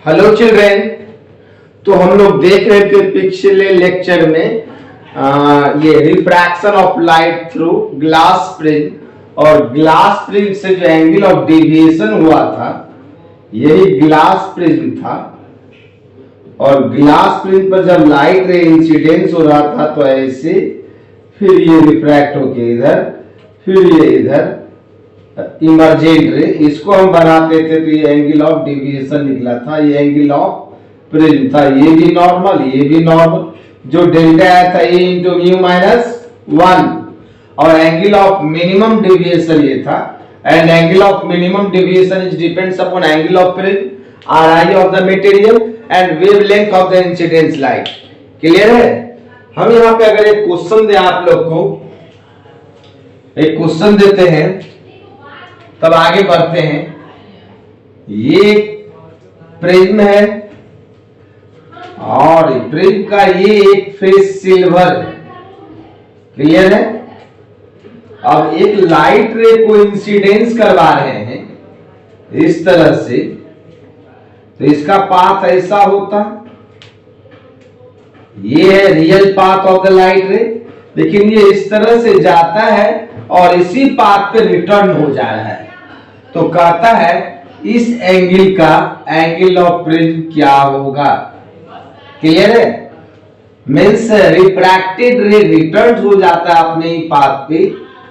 Hello children. तो हम लोग देख रहे थे पिछले लेक्चर में ये refraction of light through glass prism और ग्लास प्रिज्म से जो एंगल ऑफ डेविएशन हुआ था यही ग्लास प्रिज्म था। और ग्लास प्रिज्म पर जब लाइट रे इंसिडेंस हो रहा था तो ऐसे फिर ये रिफ्रैक्ट होके इधर, फिर ये इधर इमर्जेंट रे, इसको हम बनाते थे तो ये एंगल ऑफ डेविएशन निकला था। ये एंगल ऑफ प्रिज्म था, ये भी नॉर्मल, ये भी नॉर्मल। जो डेल्टा आया था ए इंटू म्यू माइनस 1 और एंगल ऑफ मिनिमम डेविएशन ये था। And angle of minimum deviation is depends upon angle of prism, are I of the material and wavelength of the incidence light. Clear है? हम यहाँ पे अगर एक क्वेश्चन दे आप लोग को, एक क्वेश्चन देते हैं तब आगे बढ़ते हैं। ये प्रिज्म है और प्रिज्म का ये एक फेस सिल्वर है। क्लियर है? अब एक लाइट रे को इंसिडेंस करवा रहे हैं इस तरह से, तो इसका पाथ ऐसा होता, ये है real path of the light रे, लेकिन ये इस तरह से जाता है और इसी पाथ पे रिटर्न हो जा रहा है। तो कहता है इस एंगल का एंगल ऑफ प्रिज्म क्या होगा। क्लियर है? मींस रिफ्रैक्टेड रे रिटर्न हो जाता है अपने ही पाथ पे,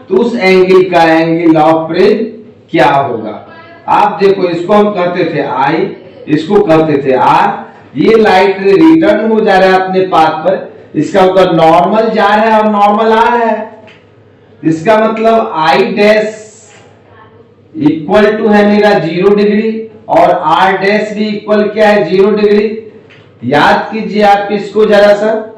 तो उस एंगल का एंगल ऑफ प्रिज्म क्या होगा। आप देखो, इसको हम कहते थे आई, इसको कहते थे आर। ये लाइट रे रिटर्न हो जा रहा है अपने पाथ पर, इसका मतलब नॉर्मल जा रहा है और नॉर्मल आ रहा है। इसका मतलब आई डैश इक्वल टू है मेरा 0 डिग्री और आर डैश भी इक्वल क्या है 0 डिग्री। याद कीजिए आप इसको जरा सा,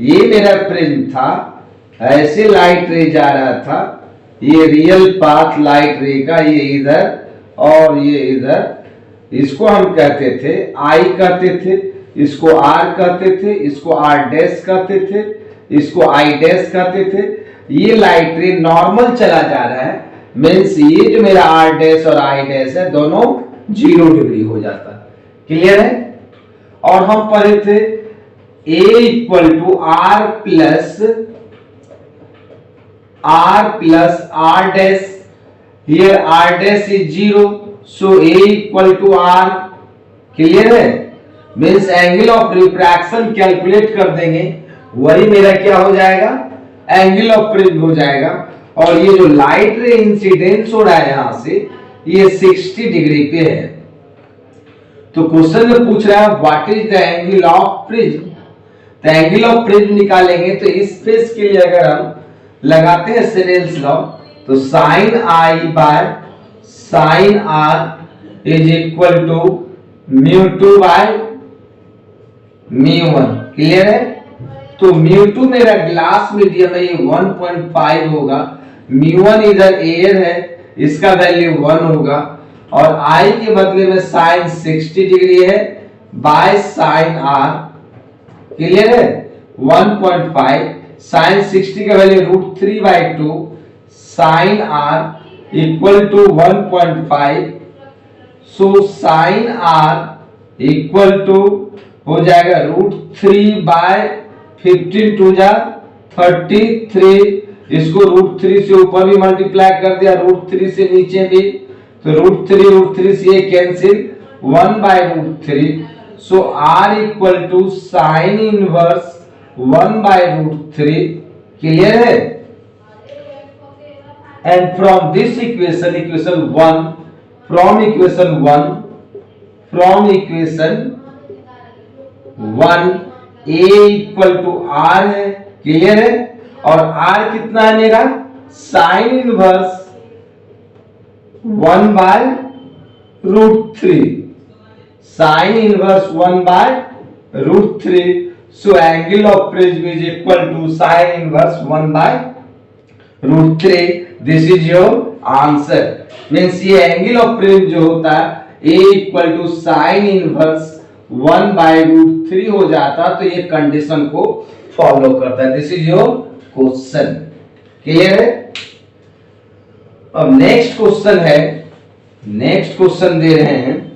ये मेरा प्रिज्म था, ऐसे लाइट रे जा रहा था, ये रियल पाथ लाइट रे का, ये इधर और ये इधर। इसको हम कहते थे आई कहते थे, इसको आर कहते थे, इसको आर डैश कहते थे, इसको आई डैश कहते थे। ये लाइट रे नॉर्मल चला जा रहा है, मीन्स ये जो मेरा आर डैश और आई डैश है दोनों 0 डिग्री हो जाता है। क्लियर है? और हम पढ़े थे A equal to R plus R dash, here R dash is 0, so A equal to R. Clear है? Means angle of refraction calculate कर देंगे, वही मेरा क्या हो जाएगा, एंगल ऑफ प्रिज्म हो जाएगा। और ये जो लाइट रे इंसिडेंस हो रहा है यहां से, ये 60 डिग्री पे है। तो क्वेश्चन में पूछ रहा है what is the angle of prism. तो एंगल ऑफ प्रिज्म निकालेंगे तो इस फेस के लिए अगर हम लगाते हैं स्नेल्स लॉ, तो sine I by sine R is equal to mu 2 by mu 1। Clear है? तो म्यू 2 मेरा ग्लास मीडियम है, ये 1.5 होगा। म्यू 1 इधर एयर है, इसका वैल्यू 1 होगा। और आई के बदले में साइन 60 डिग्री है बाय साइन आर। क्लियर है? 1.5 साइन 60 का value √3/2 sine R equal to 1.5। So sine R equal to हो जाएगा √3/15 टू जा 33। इसको √3 से ऊपर भी मल्टीप्लाई कर दिया, √3 से नीचे भी, तो √3 से ये cancel, 1/√3। So R equal to sine inverse 1/√3। Clear है? And from this equation, equation 1, from equation 1 A equal to R है। क्लियर है? और R कितना है मेरा, sine inverse 1/√3, sine inverse 1/√3। So angle of prism is equal to sine inverse 1/√3। This is your answer. Means ये angle of prism जो होता है A equal to sine inverse 1/√3 हो जाता, तो ये कंडीशन को फॉलो करता है। This is your question. Clear है? अब नेक्स्ट क्वेश्चन है, नेक्स्ट क्वेश्चन दे रहे हैं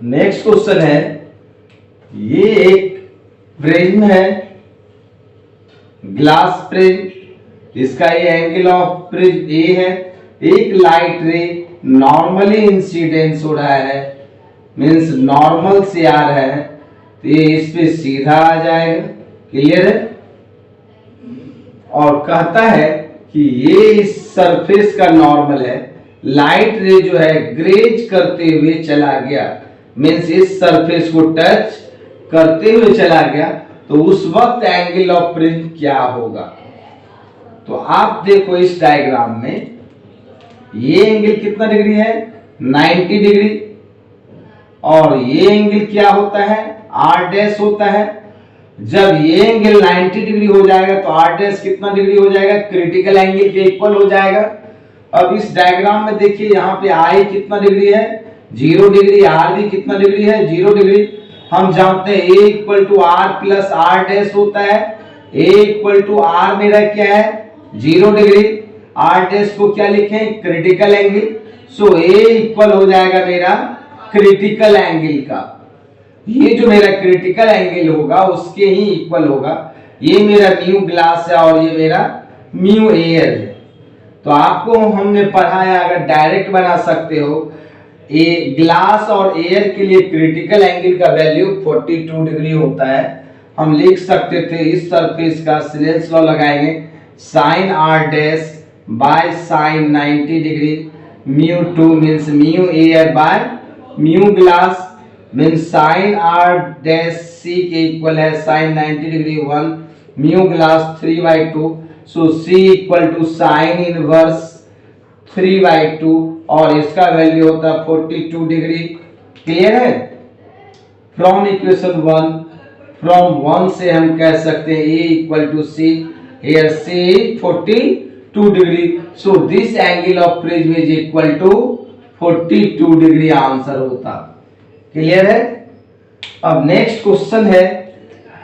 नेक्स्ट क्वेश्चन है, ये एक प्रिज्म है, ग्लास प्रिज्म, इसका ये एंगल ऑफ प्रिज्म ए है। एक लाइट रे नॉर्मली इंसिडेंस हो रहा है, मींस नॉर्मल से आ रहा है, तो ये इस पे सीधा आ जाएगा। क्लियर है? और कहता है कि ये इस सरफेस का नॉर्मल है, लाइट रे जो है ग्रेज करते हुए चला गया, मींस इस सरफेस को टच करते हुए चला गया, तो उस वक्त एंगल ऑफ प्रिज्म क्या होगा। तो आप देखो इस डायग्राम में ये एंगल कितना डिग्री है, 90 डिग्री, और ये एंगल क्या होता है, आर डैश होता है। जब ये एंगल 90 डिग्री हो जाएगा तो आर डैश कितना डिग्री हो जाएगा, क्रिटिकल एंगल के इक्वल हो जाएगा। अब इस डायग्राम में देखिए यहाँ पे आई कितना डिग्री है, 0 डिग्री, आर भी कितना डिग्री है, 0 डिग्री। हम जानते हैं A equal to R plus R dash होता है। ए इक्वल टू आर मेरा क्या है, 0 डिग्री, आर डैश को क्या लिखें, critical angle. So A equal हो जाएगा मेरा क्रिटिकल एंगल का, ये जो मेरा क्रिटिकल एंगल होगा उसके ही इक्वल होगा। ये मेरा म्यू ग्लास है और ये मेरा म्यू एयर है। तो आपको हमने पढ़ाया, अगर डायरेक्ट बना सकते हो, ए ग्लास और एयर के लिए क्रिटिकल एंगल का वैल्यू 42 डिग्री होता है। हम लिख सकते थे इस सरफेस का स्नेल्स लॉ लगाएंगे, sine R dash by sine 90 degree, mu 2 means mu air by mu glass, means sine R dash C के इक्वल है sine 90 degree 1, mu glass 3/2। So C equal to sine inverse 3/2 और इसका value होता है 42 degree. Clear है? From equation 1, from 1 से हम कह सकते हैं A equal to C, here C 42 degree. So this angle of prism is equal to 42 degree answer होता। क्लियर है? अब नेक्स्ट क्वेश्चन है,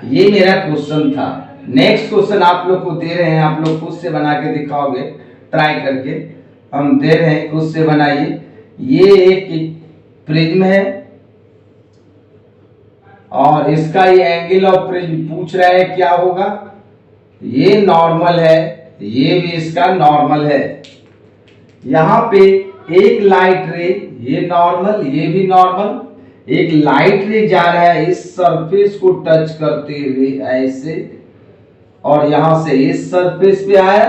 ये मेरा क्वेश्चन था। नेक्स्ट क्वेश्चन आप लोग को दे रहे हैं, आप लोग खुद से बना के दिखाओगे ट्राई करके। हम दे रहे हैं, खुद से बनाइए। ये एक प्रिज्म है और इसका ये एंगल ऑफ प्रिज्म पूछ रहा है क्या होगा। ये नॉर्मल है, ये भी इसका नॉर्मल है। यहाँ पे एक लाइट रे, ये नॉर्मल, ये भी नॉर्मल, एक लाइट रे जा रहा है इस सरफेस को टच करते हुए ऐसे, और यहां से इस सरफेस पे आया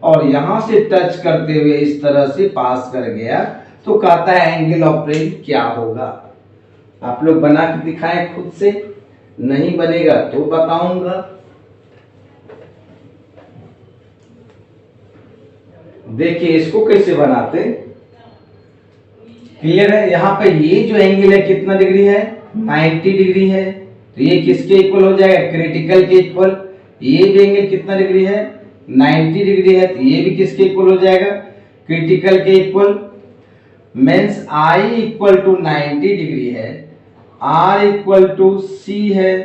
और यहां से टच करते हुए इस तरह से पास कर गया। तो कहता है एंगल ऑफ प्रिज्म क्या होगा। आप लोग बना के दिखाएं खुद से, नहीं बनेगा तो बताऊंगा। देखिए इसको कैसे बनाते। क्लियर है? यहाँ पे ये जो एंगल है कितना डिग्री है, 90 डिग्री है, तो ये किसके इक्वल हो जाएगा, क्रिटिकल के इक्वल। ये भी एंगल कितना डिग्री है, 90 डिग्री है, तो ये भी किसके इक्वल हो जाएगा, क्रिटिकल के equal. Means I equal to 90 degree है, आर इक्वल टू सी है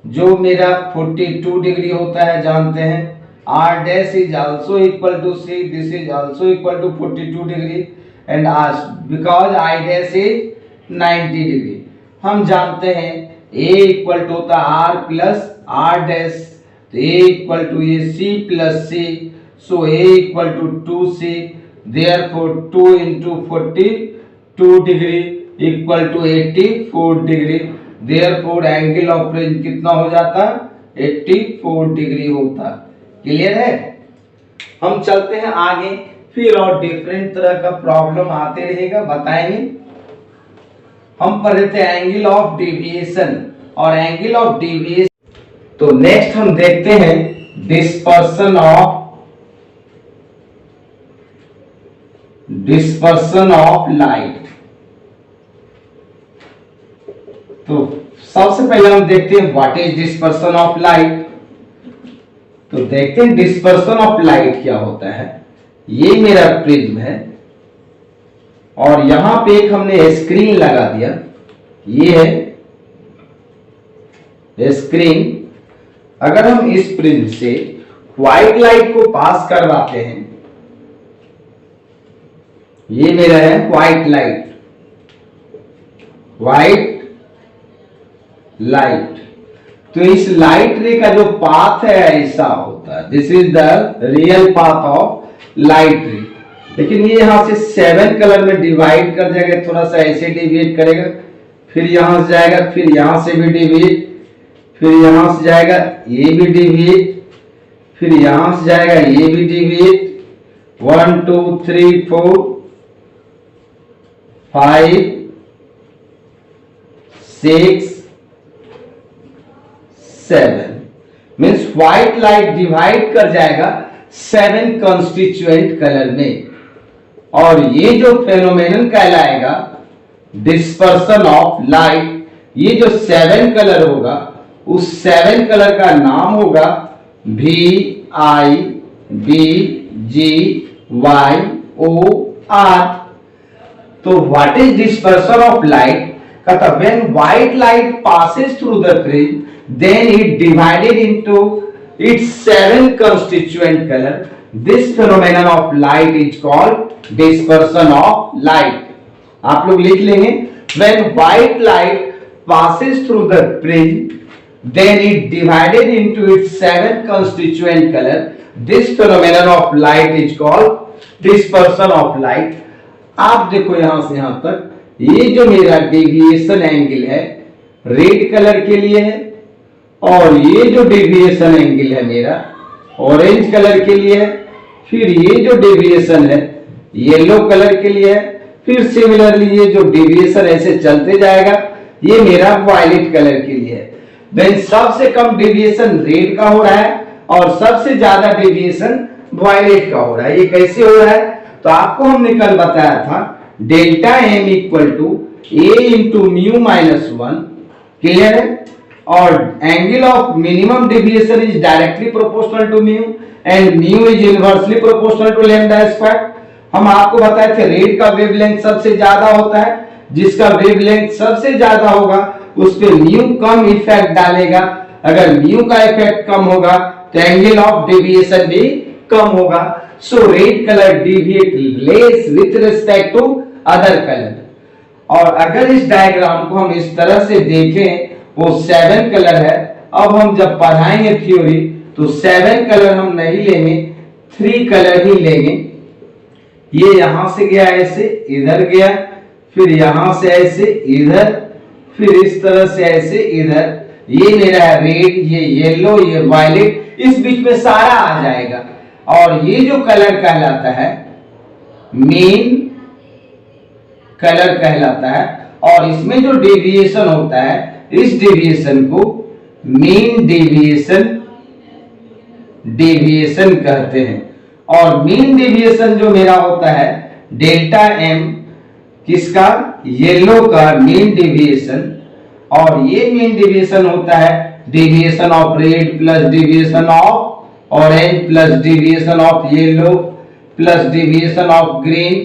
जो मेरा 42 डिग्री होता है, जानते हैं। R dash is also equal to C, this is also equal to 42 degree and R because I dash is 90 degree. हम जानते हैं ए इक्वल टू होता है आर प्लस आर डैश, तो ए इक्वल टू ये C plus C, so A equal to 2c, therefore 2 into 42 degree equal to 84 degree. Therefore angle of prism कितना हो जाता, 84 डिग्री होता। क्लियर है? हम चलते हैं आगे, फिर और डिफरेंट तरह का प्रॉब्लम आते रहेगा, बताएंगे। हम पढ़े थे एंगल ऑफ डेविएशन और एंगल ऑफ डेविएशन। तो नेक्स्ट हम देखते हैं डिस्पर्सन ऑफ लाइट। तो सबसे पहले हम देखते हैं what is dispersion of light. तो देखते हैं डिस्पर्सन ऑफ लाइट क्या होता है। ये मेरा प्रिज्म है और यहां पे एक हमने स्क्रीन लगा दिया, ये है स्क्रीन। अगर हम इस प्रिज्म से व्हाइट लाइट को पास करवाते हैं, ये मेरा है व्हाइट लाइट, व्हाइट लाइट। तो इस लाइट रे का जो पाथ है ऐसा होता है, this is the real path of light रे। लेकिन ये यहां से 7 कलर में डिवाइड कर जाएगा, थोड़ा सा ऐसे डिविएट करेगा, फिर यहां से जाएगा, फिर यहां से भी डिविएट, फिर यहां से जाएगा, ये भी डिविएट, फिर यहां से जाएगा, ये भी deviate. 1 2 3 4 5 6 7 means white light divide कर जाएगा 7 कंस्टिट्यूएंट कलर में। और ये जो फेनोमेनन कहलाएगा डिस्पर्सन ऑफ लाइट, ये जो 7 कलर होगा उस 7 कलर का नाम होगा VIBGYOR। तो what is dispersion of light? कहता when white light passes through the prism then it divided into its 7 constituent color. This phenomenon of light is called dispersion of light. आप लोग लिख लेंगे when white light passes through the prism then it divided into its 7 constituent color. This phenomenon of light is called dispersion of light. आप देखो यहां से यहां तक ये जो मेरा डेविएशन एंगल है रेड कलर के लिए है, और ये जो डेविएशन एंगल है मेरा ऑरेंज कलर के लिए है, फिर ये जो डेविएशन है येलो कलर के लिए है, फिर सिमिलरली ये जो डेविएशन ऐसे चलते जाएगा ये मेरा वायलेट कलर के लिए है। देन सबसे कम डेविएशन रेड का हो रहा है और सबसे ज्यादा डेविएशन वायलेट का हो रहा है। ये कैसे हो रहा है? तो आपको हमने कल बताया था delta M equal to A into mu minus 1, clear है? और angle of minimum deviation is directly proportional to mu and mu is inversely proportional to lambda square. हम आपको बताए थे रेड का वेवलेंथ सबसे ज्यादा होता है, जिसका वेवलेंथ सबसे ज्यादा होगा उस पे म्यू कम इफेक्ट डालेगा। अगर म्यू का इफेक्ट कम होगा तो एंगल ऑफ डेविएशन भी कम होगा। So red colour deviate less with respect to other colour. और अगर इस डायग्राम को हम इस तरह से देखें, वो 7 कलर है। अब हम जब पढ़ाएंगे थ्योरी तो 7 कलर हम नहीं लेंगे, 3 कलर ही लेंगे। ये यहां से गया ऐसे इधर गया, फिर यहां से ऐसे इधर, फिर इस तरह से ऐसे इधर। ये मेरा है रेड, ये येलो, ये वायलेट, इस बीच में सारा आ जाएगा। और ये जो कलर कहलाता है मेन कलर कहलाता है, और इसमें जो डेविएशन होता है इस डेविएशन को मीन डेविएशन कहते हैं। और मीन डेविएशन जो मेरा होता है डेल्टा एम, किसका? येलो का मीन डेविएशन। और ये मीन डेविएशन होता है deviation of red plus deviation of orange plus deviation of yellow plus deviation of green,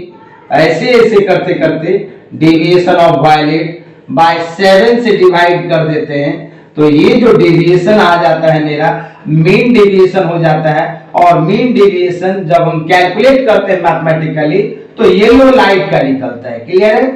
ऐसे ऐसे करते करते डेविएशन ऑफ वायलेट बाय 7 से डिवाइड कर देते हैं। तो ये जो डेविएशन आ जाता है मेरा मीन डेविएशन हो जाता है। और मीन डेविएशन जब हम कैलकुलेट करते हैं मैथमेटिकली तो येलो लाइट का निकलता है, क्लियर है?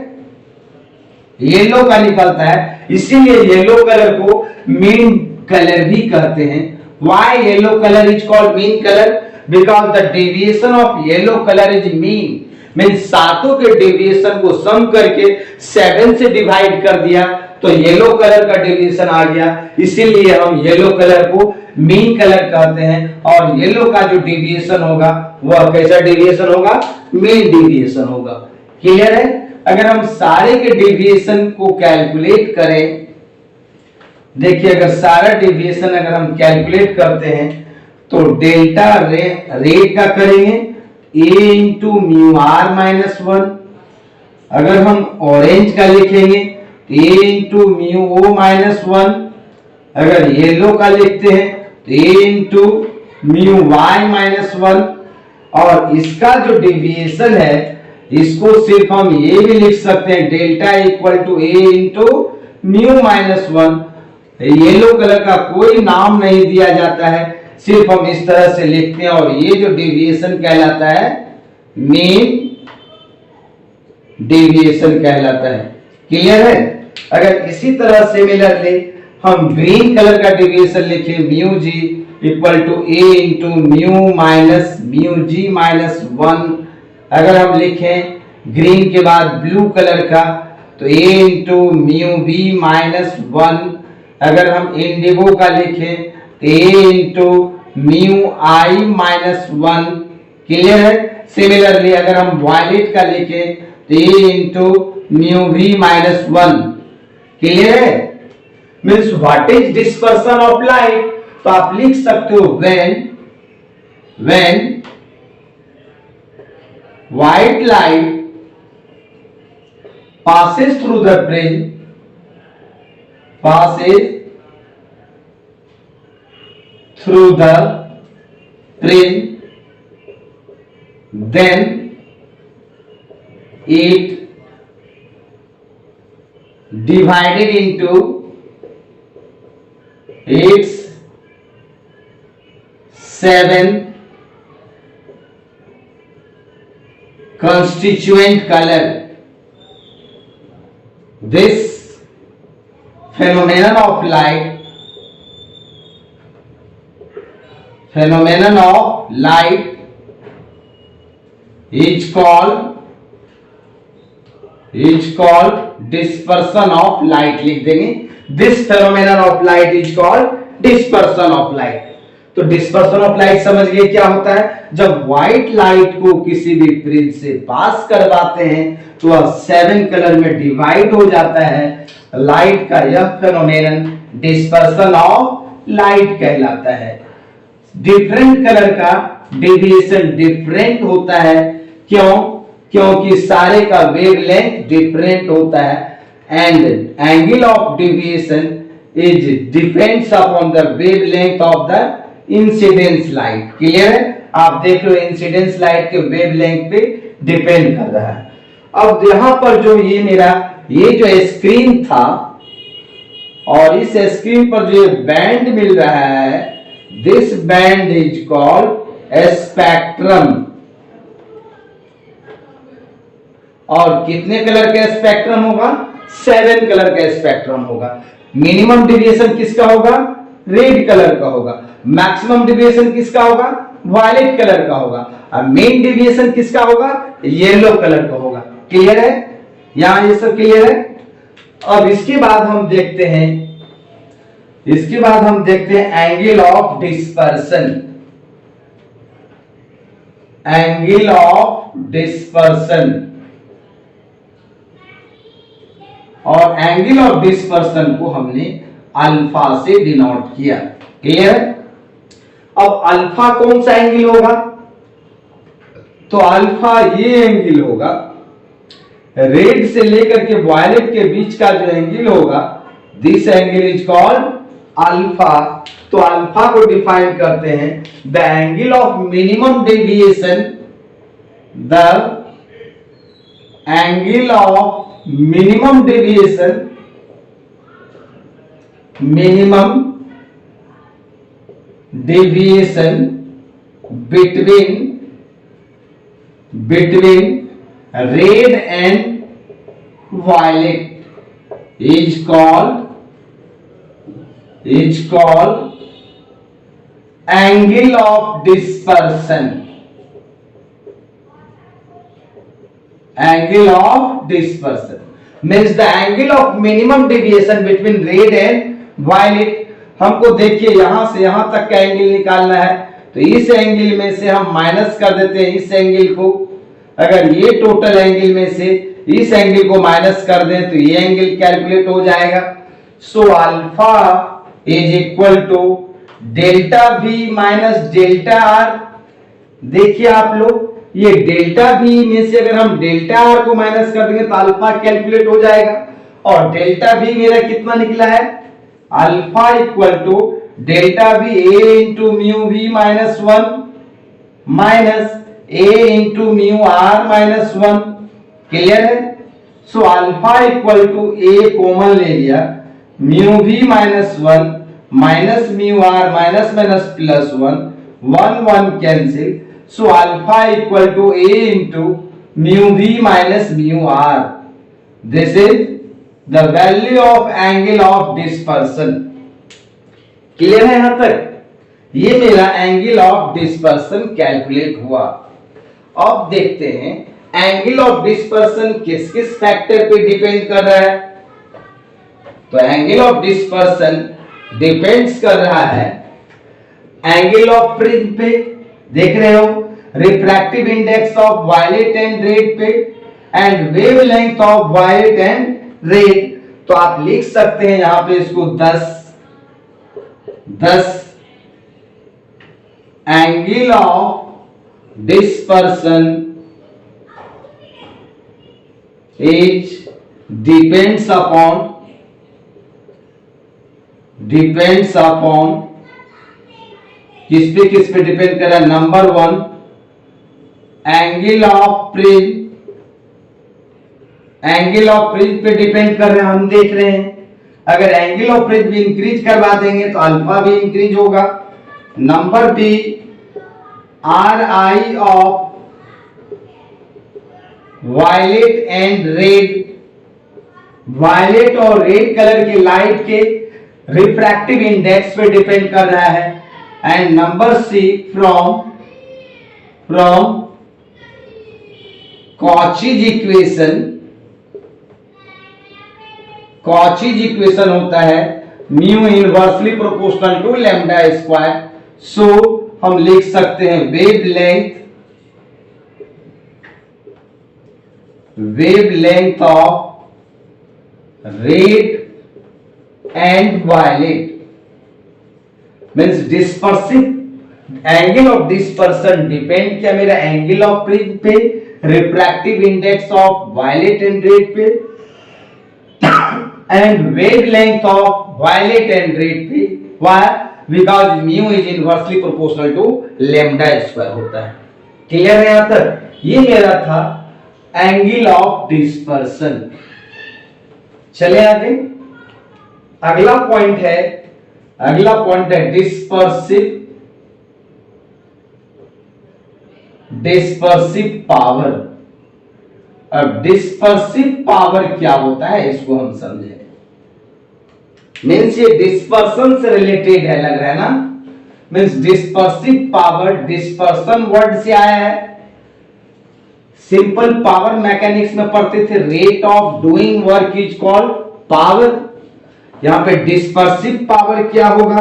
येलो का निकलता है, इसीलिए येलो कलर को मीन कलर भी कहते हैं। Why yellow colour is called mean colour? Because the deviation of yellow colour is mean. Mean सातों के डेविएशन को सम करके 7 से डिवाइड कर दिया तो येलो कलर का डेविएशन आ गया, इसीलिए हम येलो कलर को मीन कलर कहते हैं। और येलो का जो डेविएशन होगा वह कैसा डेविएशन होगा? मीन डेविएशन होगा, क्लियर है? अगर हम सारे के डेविएशन को कैलकुलेट करें, देखिए अगर सारा डेविएशन अगर हम कैलकुलेट करते हैं तो डेल्टा रेड का करेंगे a into mu R minus 1। अगर हम ऑरेंज का लिखेंगे a into mu O minus 1। अगर येलो का लिखते हैं तो a into mu Y minus 1। और इसका जो डेविएशन है इसको सिर्फ हम ये भी लिख सकते हैं delta equal to a into mu minus 1। Yellow colour का कोई नाम नहीं दिया जाता है, सिर्फ हम इस तरह से लिखते हैं। और ये जो डेविएशन कहलाता है मीन डेविएशन कहलाता है, क्लियर है? अगर इसी तरह सिमिलरली हम ग्रीन कलर का डेविएशन लिखें mu G equal to A into mu minus mu G minus 1, अगर हम लिखें ग्रीन के बाद ब्लू कलर का तो A into mu B minus 1, अगर हम इंडिगो का लिखें तो A into mu I minus 1। Clear है? सिमिलरली अगर हम वायलेट का लिखें तो A into mu V minus 1। Clear है? Means what is dispersion of light, तो आप लिख सकते हो when white light passes through the prism, then it divided into its 7 constituent color. This phenomenon of light is called dispersion of light. लिख देंगे this phenomenon of light is called dispersion of light। तो dispersion of light समझ गए क्या होता है? जब white light को किसी भी प्रिज्म से पास करवाते हैं तो वह 7 कलर में डिवाइड हो जाता है। लाइट का यह फेनोमेनन डिस्पर्सन ऑफ लाइट कहलाता है। डिफरेंट कलर का डेविएशन डिफरेंट होता है। क्यों? क्योंकि सारे का वेवलेंथ डिफरेंट होता है and angle of deviation is depends upon the wavelength of the incidence light. Clear है? आप देख लो इंसिडेंस लाइट के वेवलेंथ पे डिपेंड कर रहा है। अब यहां पर जो ये मेरा ये जो स्क्रीन था और इस स्क्रीन पर जो बैंड मिल रहा है, this band is called spectrum. और कितने कलर का स्पेक्ट्रम होगा? 7 कलर का स्पेक्ट्रम होगा। मिनिमम डेविएशन किसका होगा? रेड कलर का होगा। मैक्सिमम डेविएशन किसका होगा? वायलेट कलर का होगा। और मेन डेविएशन किसका होगा? येलो कलर का होगा। क्लियर है? यहां ये सब क्लियर है? अब इसके बाद हम देखते हैं angle of dispersion. Angle of dispersion और एंगल ऑफ डिस्पर्सन को हमने अल्फा से डिनोट किया। क्लियर है? अब अल्फा कौन सा एंगल होगा? तो अल्फा ये एंगल होगा, रेड से लेकर के वायलेट के बीच का जो एंगल होगा, this angle is called alpha. तो अल्फा को डिफाइन करते हैं the angle of minimum deviation, the angle of minimum deviation, minimum deviation between red and violet is called angle of dispersion. Angle of dispersion means the angle of minimum deviation between red and violet। हमको देखिए यहां से यहां तक का angle निकालना है, तो इस एंगल में से हम माइनस कर देते हैं इस एंगल को। अगर ये टोटल एंगल में से इस एंगल को माइनस कर दें तो ये एंगल कैलकुलेट हो जाएगा। So alpha is equal to delta V minus delta R. देखिए आप लोग, ये डेल्टा वी में से अगर हम डेल्टा आर को माइनस कर देंगे तो अल्फा कैलकुलेट हो जाएगा। और डेल्टा वी मेरा कितना निकला है? Alpha equal to delta V A into mu V minus 1 minus A into mu R minus 1। Clear है? So alpha equal to A common ले लिया, mu V minus 1 minus mu R minus minus plus 1, 1 cancel. So alpha equal to A into mu V minus mu R. This is the value of angle of dispersion. Clear है यहां तक? ये मेरा angle of dispersion calculate हुआ। अब देखते हैं angle of dispersion किस किस फैक्टर पे डिपेंड कर रहा है। तो एंगल ऑफ डिस्पर्सन डिपेंड्स कर रहा है एंगल ऑफ प्रिज्म पे, देख रहे हो, refractive index of violet and red पे, and wavelength of violet and red. तो आप लिख सकते हैं यहां पे इसको 10 angle of dispersion is depends upon किस पे डिपेंड कर रहा है? Number 1 angle of prism, angle of prism पे डिपेंड कर रहे हैं। हम देख रहे हैं अगर एंगल ऑफ प्रिज्म इंक्रीज करवा देंगे तो अल्फा भी इंक्रीज होगा। Number B R I of violet and red, violet और रेड कलर की लाइट के रिफ्रैक्टिव इंडेक्स पे डिपेंड कर रहा है। And number C from Cauchy's equation होता है mu inversely proportional to lambda square. So हम लिख सकते हैं wavelength of red and violet means dispersive angle of dispersion depend किया मेरा एंगल ऑफ प्रिज्म पे, refractive index of violet and red पे, and wavelength of violet and red पे। Why? Because mu is inversely proportional to lambda square होता है। Clear है यहां तक? ये मेरा था एंगल ऑफ डिस्पर्सन। चले आगे, अगला पॉइंट है डिस्पर्सिव पावर। अब डिस्पर्सिव पावर क्या होता है इसको हम समझें। मीन्स ये डिस्पर्सन से रिलेटेड है, लग रहा है ना? Means dispersive power, dispersion word से आया है। सिंपल पावर मैकेनिक्स में पढ़ते थे rate of doing work is called power. यहां पे डिस्पर्सिव पावर क्या होगा?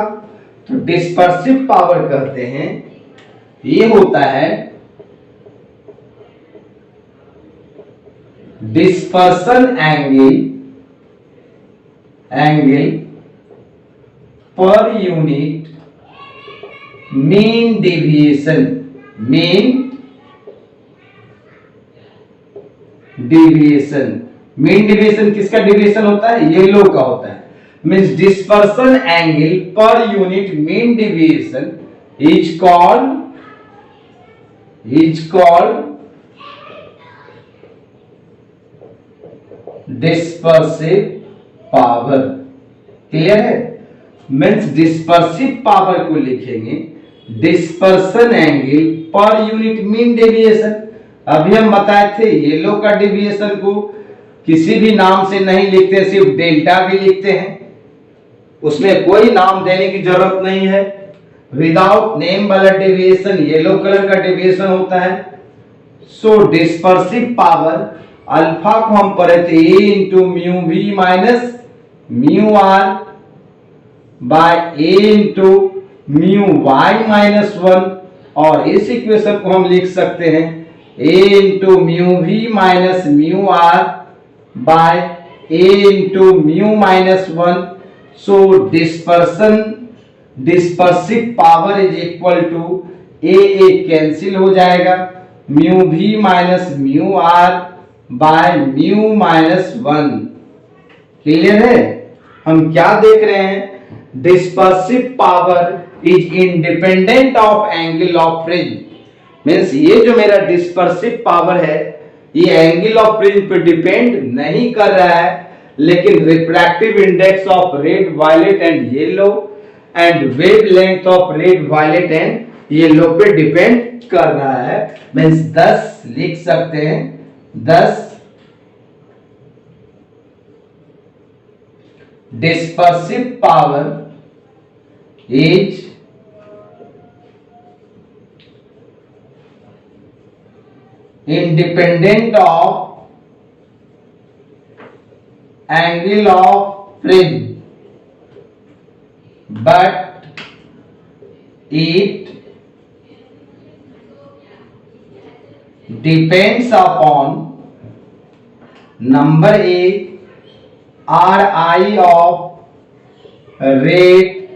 तो डिस्पर्सिव पावर कहते हैं ये होता है dispersion angle per unit mean deviation. Mean deviation किसका डेविएशन होता है? येलो का होता है। Means dispersion angle per unit mean deviation is called dispersive power. Clear है? मीन्स डिस्पर्सिव पावर को लिखेंगे dispersion angle per unit mean deviation. अभी हम बताए थे येलो का डेविएशन को किसी भी नाम से नहीं लिखते, सिर्फ डेल्टा भी लिखते हैं, उसमें कोई नाम देने की जरूरत नहीं है। विदाउट नेम वाला डेविएशन येलो कलर का डेविएशन होता है। सो डिस्पर्सिव पावर अल्फा को हम पढ़े थे A into mu V minus mu R by A into mu Y minus 1, और इस इक्वेशन को हम लिख सकते हैं A into mu V minus mu R by A into mu minus 1। So dispersive power is equal to A cancel हो जाएगा, mu V minus mu R by mu minus 1। Clear है? हम क्या देख रहे हैं? Dispersive power is independent of angle of prism. Means ये जो मेरा डिस्पर्सिव पावर है ये एंगल ऑफ प्रिज्म पे डिपेंड नहीं कर रहा है, लेकिन refractive index of red, violet and yellow and wavelength of red, violet and yellow पे डिपेंड कर रहा है। मींस 10 लिख सकते हैं, 10 dispersive power is independent of angle of fringe, but it depends upon number A RI of red,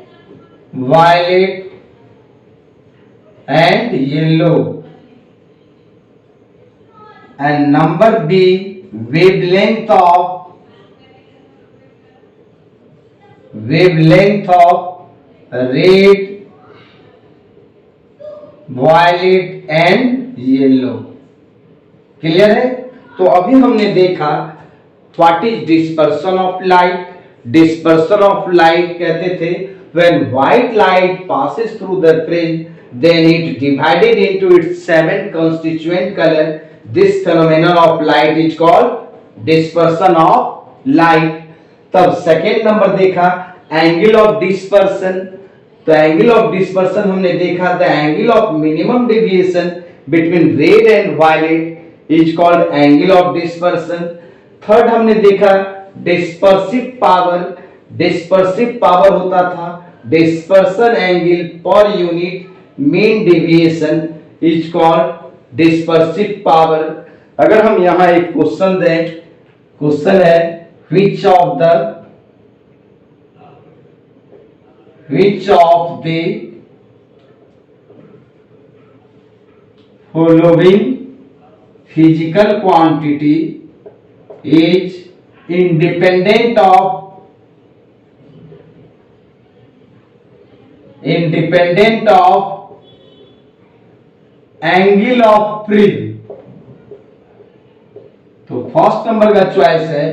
violet and yellow, and number B wavelength of red, violet and yellow। Clear है? तो अभी हमने देखा what is dispersion of light. Dispersion of light कहते थे when white light passes through the fringe then it divided into its 7 constituent color। This phenomenon of light is called dispersion of light। तब second number देखा angle of dispersion. तो angle of dispersion हमने देखा the angle of minimum deviation between red and violet is called angle of dispersion. Third हमने देखा dispersive power. Dispersive power होता था dispersion angle per unit mean deviation is called dispersive power. अगर हम यहां एक क्वेश्चन दें, क्वेश्चन है which of the following physical quantity is independent of angle of fringe। तो फर्स्ट नंबर का चॉइस है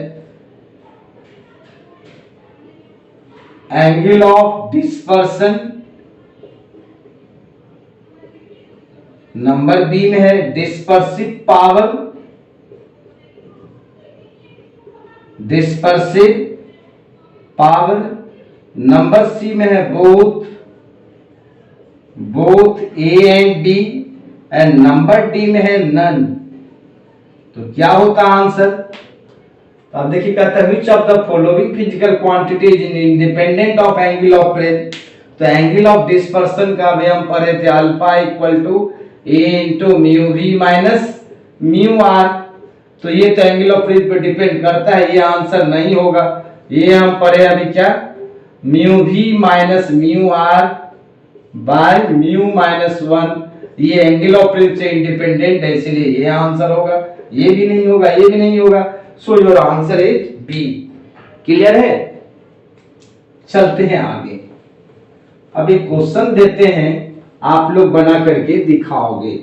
angle of dispersion, number B में है डिस्पर्सिव पावर, नंबर सी में है both A and B, and number D में है none. तो क्या होता आंसर? अब देखिए कहता है which of the following physical quantity is independent of angle of fringe. तो एंगल ऑफ डिस्पर्सन का भी हम पढ़े थे alpha equal to A into mu V minus mu R. तो ये तो एंगल ऑफ फ्रिंज पे डिपेंड करता है, ये आंसर नहीं होगा। ये हम पढ़े अभी क्या mu V minus mu R by mu minus 1। ये एंगल ऑफ फ्रिंज से इंडिपेंडेंट है इसलिए ये आंसर होगा। ये भी नहीं होगा, ये भी नहीं होगा। So your answer is B. Clear है? चलते हैं आगे। अब एक क्वेश्चन देते हैं, आप लोग बना करके दिखाओगे।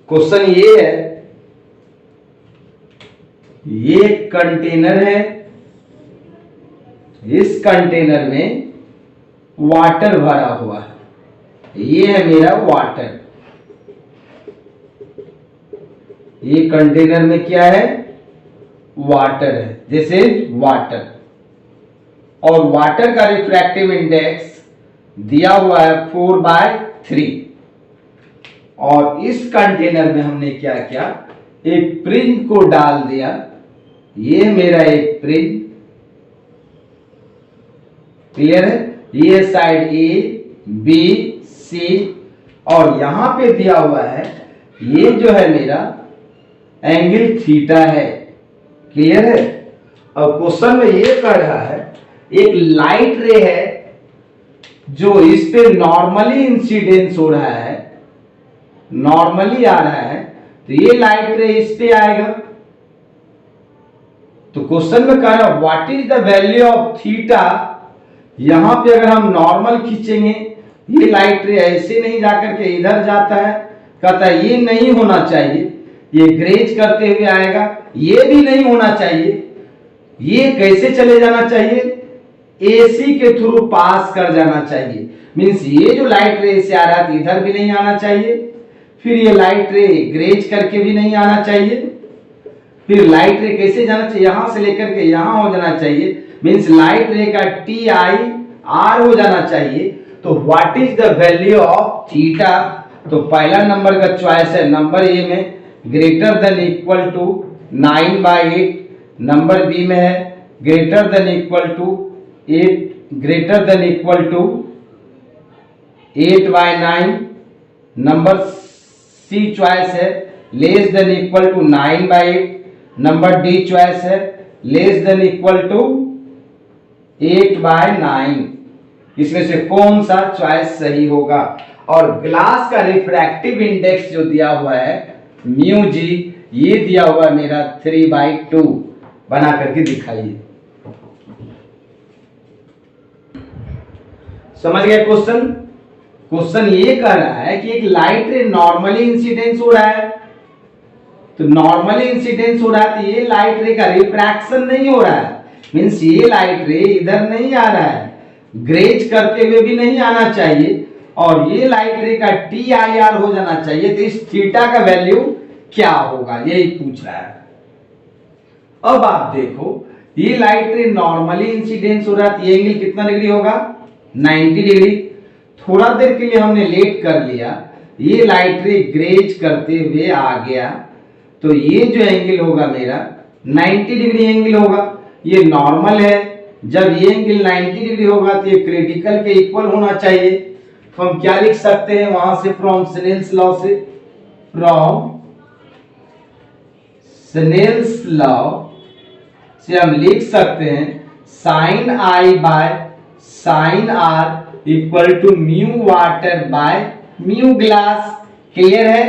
क्वेश्चन ये है, ये कंटेनर है, इस कंटेनर में वाटर भरा हुआ है। ये है मेरा वाटर। ये कंटेनर में क्या है? वाटर है। This is water. और वाटर का रिफ्रैक्टिव इंडेक्स दिया हुआ है 4/3। और इस कंटेनर में हमने क्या किया, एक प्रिंज को डाल दिया। ये मेरा एक प्रिंज। क्लियर है? ये साइड ए बी सी, और यहां पे दिया हुआ है ये जो है मेरा एंगल थीटा है। क्लियर है? अब क्वेश्चन में ये कह रहा है एक लाइट रे है जो इस पे नॉर्मली इंसिडेंस हो रहा है, नॉर्मली आ रहा है, तो ये लाइट रे इस पे आएगा। तो क्वेश्चन में कह रहा है what is the value of theta. यहां पे अगर हम नॉर्मल खींचेंगे, ये लाइट रे ऐसे नहीं जाकर के इधर जाता है, कहता है ये नहीं होना चाहिए, ये ग्रेज करते हुए आएगा। ये भी नहीं होना चाहिए, ये कैसे चले जाना चाहिए, एसी के थ्रू पास कर जाना चाहिए। मींस ये जो लाइट रे से आ रहा है इधर भी नहीं आना चाहिए, फिर ये लाइट रे ग्रेज करके भी नहीं आना चाहिए, फिर लाइट रे कैसे जाना चाहिए, यहां से लेकर के यहां हो जाना चाहिए, मींस लाइट रे का टी आई आर हो जाना चाहिए। तो what is the value of theta, तो पहला नंबर का चॉइस है नंबर ए में greater than equal to 9/8, number B में है greater than equal to 8, greater than equal to 8/9, number C choice है less than equal to 9/8, number D choice है less than equal to 8/9। इसमें से कौन सा चॉइस सही होगा। और ग्लास का रिफ्रैक्टिव इंडेक्स जो दिया हुआ है म्यू जी, ये दिया हुआ मेरा 3/2, बना करके दिखाइए। समझ गए क्वेश्चन। क्वेश्चन ये कह रहा है कि एक लाइट रे नॉर्मली इंसिडेंस हो रहा है, तो नॉर्मली इंसिडेंस हो रहा है तो ये लाइट रे का रिफ्रैक्शन नहीं हो रहा है, मींस ये लाइट रे इधर नहीं आ रहा है, ग्रेज करते हुए भी नहीं आना चाहिए, और ये लाइट रे का टी आई आर हो जाना चाहिए। तो इस थीटा का वैल्यू क्या होगा, यही पूछ रहा है। अब आप देखो ये लाइट रे नॉर्मली इंसिडेंस हो रहा है, ये एंगल कितना डिग्री होगा 90 डिग्री। थोड़ा देर के लिए हमने लेट कर लिया, ये लाइट रे ग्रेज करते हुए आ गया, तो ये जो एंगल होगा मेरा 90 डिग्री एंगल होगा। ये नॉर्मल है, जब ये एंगल 90 डिग्री होगा तो ये क्रिटिकल के इक्वल होना चाहिए। तो हम क्या लिख सकते हैं वहां से, फ्रॉम स्नेल्स लॉ से, फ्रॉम स्नेल्स लॉ से हम लिख सकते हैं sine I by sine R equal to mu water by mu glass. Clear है,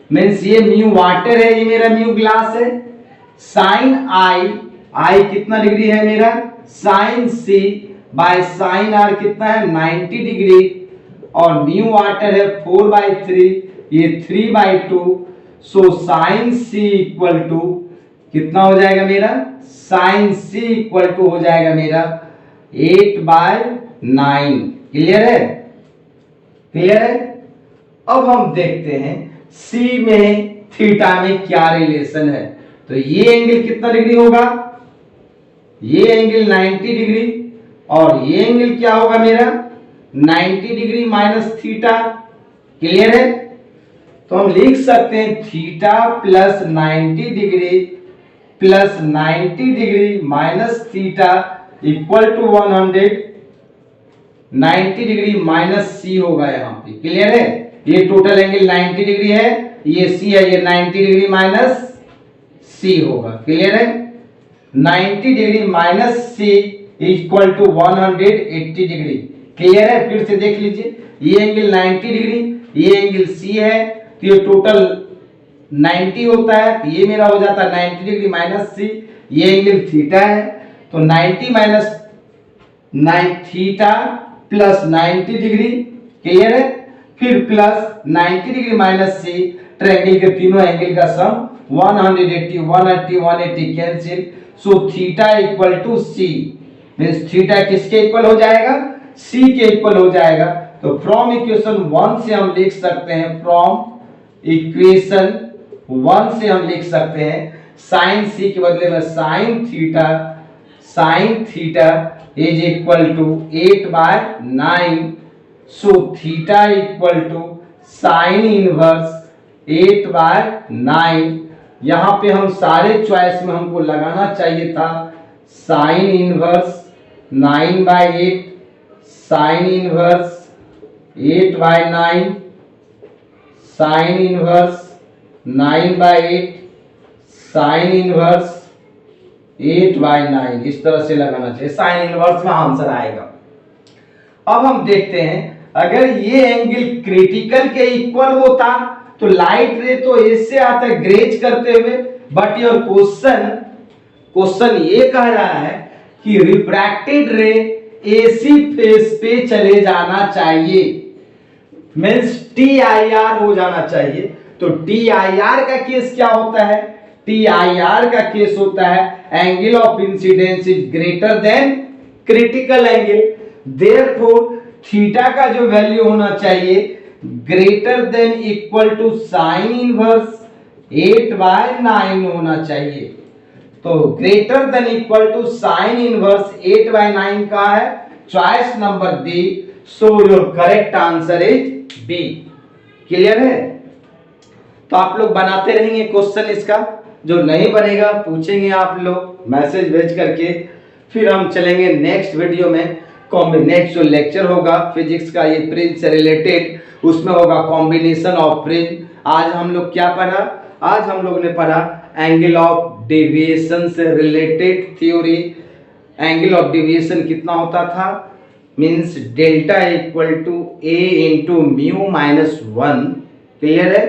मीन्स ये म्यू वाटर है, ये मेरा म्यू ग्लास है। साइन आई, आई कितना डिग्री है मेरा, sine C by sine R कितना है 90 डिग्री, और म्यू वाटर है 4/3, ये 3/2। So sine C equal to कितना हो जाएगा मेरा, साइन सी इक्वल टू हो जाएगा मेरा 8/9। क्लियर है, क्लियर है। अब हम देखते हैं सी में थीटा में क्या रिलेशन है। तो ये एंगल कितना डिग्री होगा, ये एंगल 90 डिग्री, और ये एंगल क्या होगा मेरा 90 डिग्री माइनस थीटा। क्लियर है, तो हम लिख सकते हैं theta plus 90 degree plus 90 degree minus theta equal to 190 degree minus C होगा यहाँ पे। क्लियर है, ये टोटल एंगल 90 डिग्री है, ये सी है, ये 90 डिग्री माइनस सी होगा। क्लियर है, 90 degree minus C equal to 180 degree. Clear है, फिर से देख लीजिए, ये एंगल 90 डिग्री, ये एंगल सी है, तो ये टोटल 90 होता है, तो ये मेरा हो जाता है 90 डिग्री माइनस सी, ये एंगल थीटा है, तो 90 minus 9 theta plus 90 degree. Clear है, फिर plus 90 degree minus C, triangle के तीनों एंगल का sum 180, 180, 180 cancel. So theta equal to C, means theta किसके इक्वल हो जाएगा, सी के इक्वल हो जाएगा। तो फ्रॉम इक्वेशन 1 से हम लिख सकते हैं, फ्रॉम इक्वेशन 1 से हम लिख सकते हैं साइन सी के बदले में sine theta is equal to 8/9। So theta equal to sine inverse 8/9। यहां पे हम सारे चॉइस में हमको लगाना चाहिए था sine inverse 9/8, sign inverse 8/9, sine inverse 9/8, sign inverse 8/9, इस तरह से लगाना चाहिए, साइन इनवर्स में आंसर आएगा। अब हम देखते हैं अगर ये एंगल क्रिटिकल के इक्वल होता तो लाइट रे तो इससे आता है ग्रेज करते हुए, बट योर क्वेश्चन ये कह रहा है कि रिफ्रैक्टेड रे एसी फेस पे चले जाना चाहिए, मींस TIR हो जाना चाहिए। तो TIR का केस क्या होता है, TIR का केस होता है angle of incidence is greater than critical angle, therefore theta का जो वैल्यू होना चाहिए greater than equal to sine inverse 8/9 होना चाहिए। तो greater than equal to sine inverse 8/9 का है, choice number D. So your correct answer is B. Clear है? तो आप लोग बनाते रहेंगे क्वेश्चन इसका, जो नहीं बनेगा पूछेंगे आप लोग मैसेज भेज करके। फिर हम चलेंगे नेक्स्ट वीडियो में। नेक्स्ट जो लेक्चर होगा फिजिक्स का, ये प्रिंस से रिलेटेड, उसमें होगा कॉम्बिनेशन ऑफ प्रिंस। आज हम लोग क्या पढ़ा? आज हम लोग ने पढ़ा एंगल ऑफ डेविएशन से related theory. Angle of deviation कितना होता था? Means delta equal to A into mu minus 1। Clear है?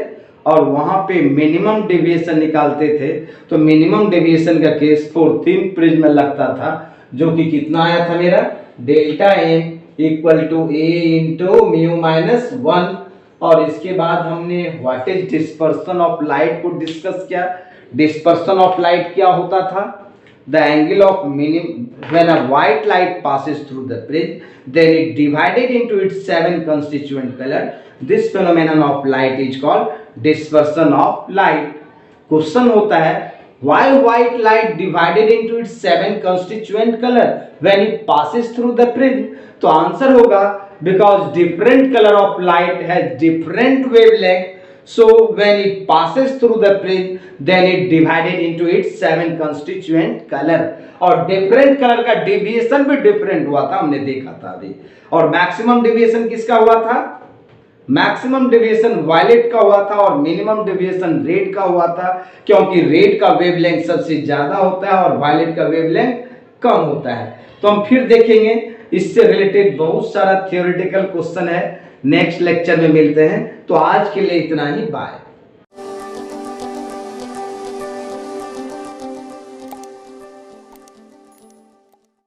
और वहां पे मिनिमम डेविएशन निकालते थे, तो मिनिमम डेविएशन का केस 14 प्रिज्म में लगता था, जो कि कितना आया था मेरा? Delta M equal to A into mu minus 1। और इसके बाद हमने what is dispersion of light को डिस्कस किया। डिस्पर्सन ऑफ लाइट क्या होता था? The angle of minimum when a white light passes through the prism, then it divided into its 7 constituent color. This phenomenon of light is called dispersion of light. Question होता है why white light divided into its 7 constituent color when it passes through the prism? तो answer होगा because different color of light has different wavelength, so when it passes through the prism then it divided into its 7 constituent color. और different colour का deviation भी different हुआ था, हमने देखा था अभी। और मैक्सिमम डेविएशन किसका हुआ था? मैक्सिमम डेविएशन वायलेट का हुआ था और मिनिमम डेविएशन रेड का हुआ था, क्योंकि रेड का वेवलेंथ सबसे ज्यादा होता है और वायलेट का वेवलेंथ कम होता है। तो हम फिर देखेंगे, इससे रिलेटेड बहुत सारा थियोरेटिकल क्वेश्चन है। नेक्स्ट लेक्चर में मिलते हैं। तो आज के लिए इतना ही, बाय।